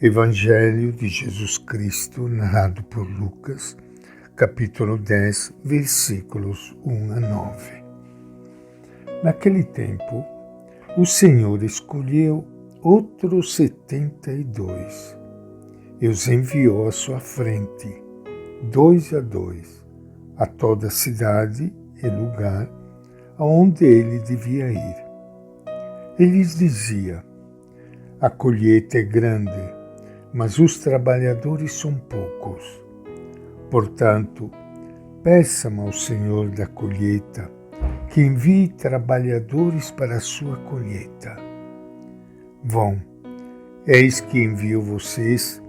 Evangelho de Jesus Cristo, narrado por Lucas, capítulo 10, versículos 1 a 9. Naquele tempo, o Senhor escolheu outros 72 e os enviou à sua frente, 2 a 2, a toda a cidade e lugar aonde ele devia ir. Ele lhes dizia: a colheita é grande, mas os trabalhadores são poucos. Portanto, peçam ao Senhor da colheita que envie trabalhadores para a sua colheita. Vão, eis que envio vocês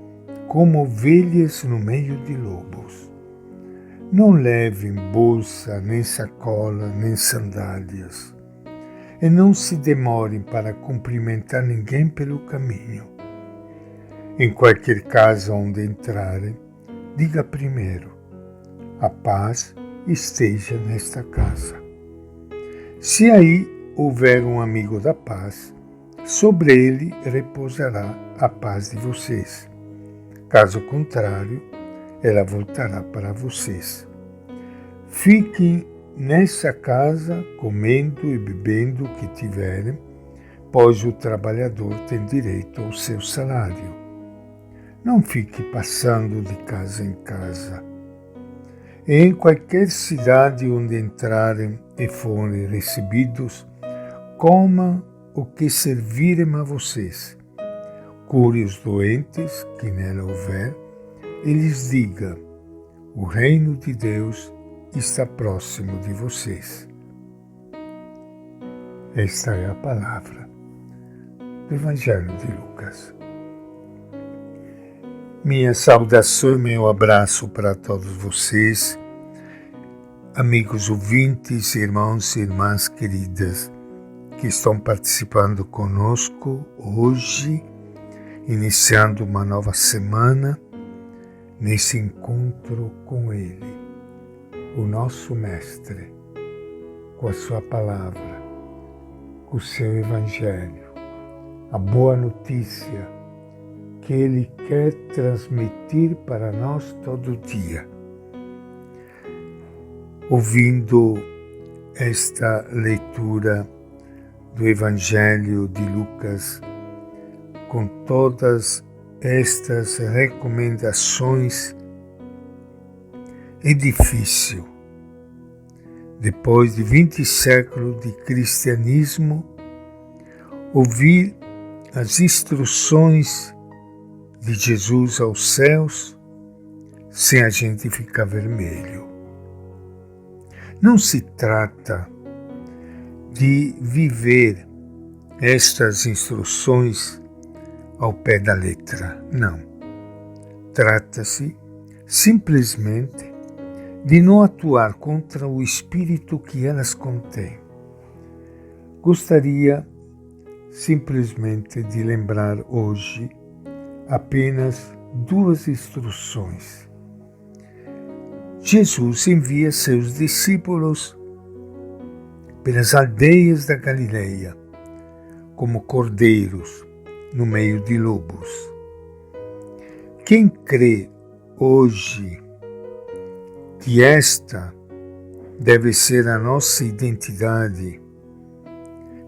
como ovelhas no meio de lobos. Não levem bolsa, nem sacola, nem sandálias, e não se demorem para cumprimentar ninguém pelo caminho. Em qualquer casa onde entrarem, diga primeiro: a paz esteja nesta casa. Se aí houver um amigo da paz, sobre ele repousará a paz de vocês. Caso contrário, ela voltará para vocês. Fiquem nessa casa, comendo e bebendo o que tiverem, pois o trabalhador tem direito ao seu salário. Não fique passando de casa em casa. E em qualquer cidade onde entrarem e forem recebidos, comam o que servirem a vocês. Cure os doentes que nela houver, e lhes diga: o reino de Deus está próximo de vocês. Esta é a palavra do Evangelho de Lucas. Minha saudação e meu abraço para todos vocês, amigos ouvintes, irmãos e irmãs queridas, que estão participando conosco hoje, iniciando uma nova semana, nesse encontro com Ele, o nosso Mestre, com a sua palavra, com o seu Evangelho, a boa notícia que Ele quer transmitir para nós todo dia. Ouvindo esta leitura do Evangelho de Lucas, com todas estas recomendações, é difícil, depois de 20 séculos de cristianismo, ouvir as instruções de Jesus aos céus sem a gente ficar vermelho. Não se trata de viver estas instruções ao pé da letra, não. Trata-se simplesmente de não atuar contra o espírito que elas contêm. Gostaria simplesmente de lembrar hoje apenas 2 instruções. Jesus envia seus discípulos pelas aldeias da Galileia como cordeiros no meio de lobos. Quem crê hoje que esta deve ser a nossa identidade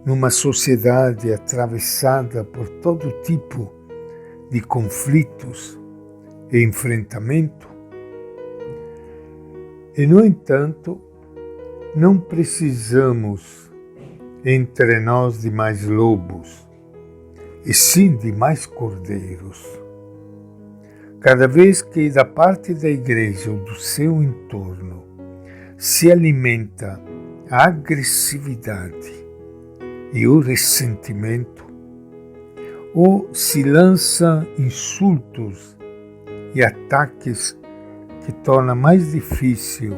numa sociedade atravessada por todo tipo de conflitos e enfrentamento, e, no entanto, não precisamos entre nós de mais lobos, e sim de mais cordeiros. Cada vez que da parte da igreja ou do seu entorno se alimenta a agressividade e o ressentimento, ou se lança insultos e ataques que tornam mais difícil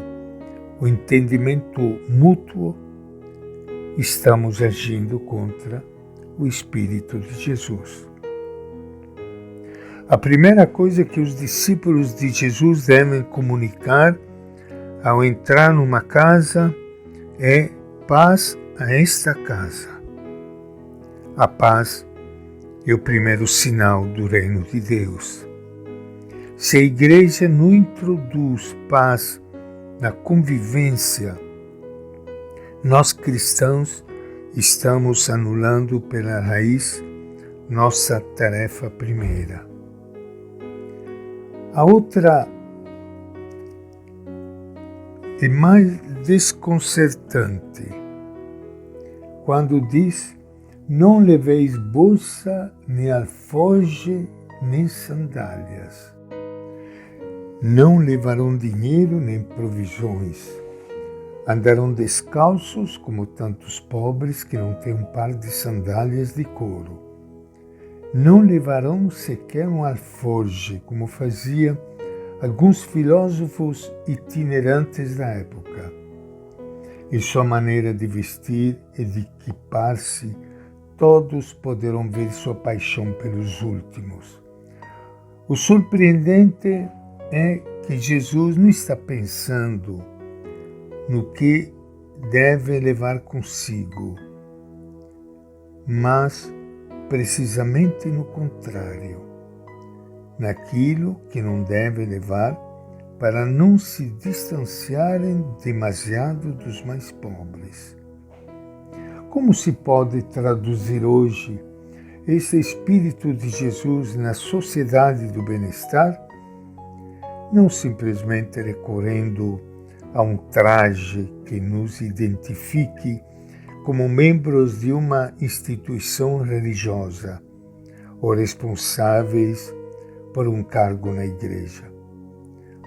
o entendimento mútuo, estamos agindo contra o Espírito de Jesus. A primeira coisa que os discípulos de Jesus devem comunicar ao entrar numa casa é paz a esta casa. A paz é o primeiro sinal do reino de Deus. Se a igreja não introduz paz na convivência, nós cristãos estamos anulando pela raiz nossa tarefa primeira. A outra é mais desconcertante, quando diz: não leveis bolsa, nem alforje, nem sandálias. Não levarão dinheiro nem provisões. Andarão descalços como tantos pobres que não têm um par de sandálias de couro. Não levarão sequer um alforje, como faziam alguns filósofos itinerantes da época. Em sua maneira de vestir e de equipar-se, todos poderão ver sua paixão pelos últimos. O surpreendente é que Jesus não está pensando no que deve levar consigo, mas precisamente no contrário, naquilo que não deve levar, para não se distanciarem demasiado dos mais pobres. Como se pode traduzir hoje esse espírito de Jesus na sociedade do bem-estar? Não simplesmente recorrendo a um traje que nos identifique como membros de uma instituição religiosa ou responsáveis por um cargo na igreja.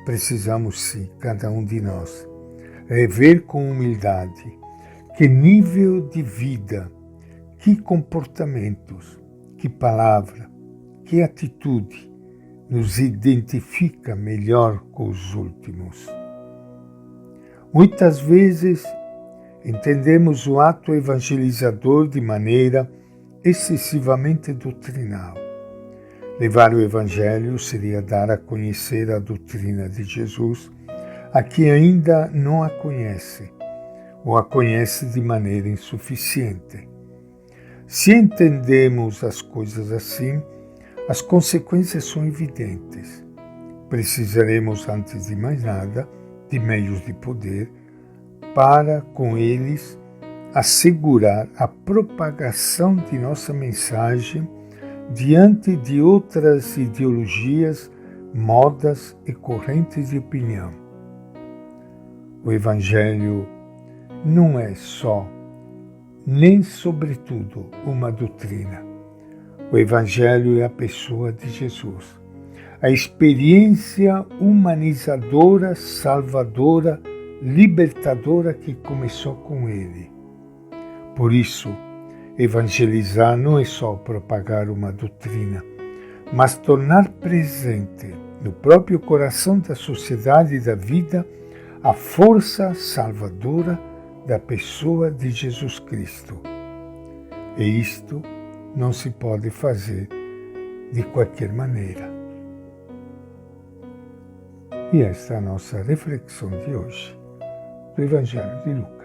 Precisamos, sim, cada um de nós, rever com humildade que nível de vida, que comportamentos, que palavra, que atitude nos identifica melhor com os últimos. Muitas vezes entendemos o ato evangelizador de maneira excessivamente doutrinal. Levar o Evangelho seria dar a conhecer a doutrina de Jesus a quem ainda não a conhece, ou a conhece de maneira insuficiente. Se entendemos as coisas assim, as consequências são evidentes. Precisaremos, antes de mais nada, de meios de poder para, com eles, assegurar a propagação de nossa mensagem diante de outras ideologias, modas e correntes de opinião. O Evangelho não é só, nem sobretudo, uma doutrina. O Evangelho é a pessoa de Jesus, a experiência humanizadora, salvadora, libertadora que começou com ele. Por isso, evangelizar não é só propagar uma doutrina, mas tornar presente no próprio coração da sociedade e da vida a força salvadora da pessoa de Jesus Cristo. E isto não se pode fazer de qualquer maneira. E esta é a nossa reflexão de hoje do Evangelho de Lucas.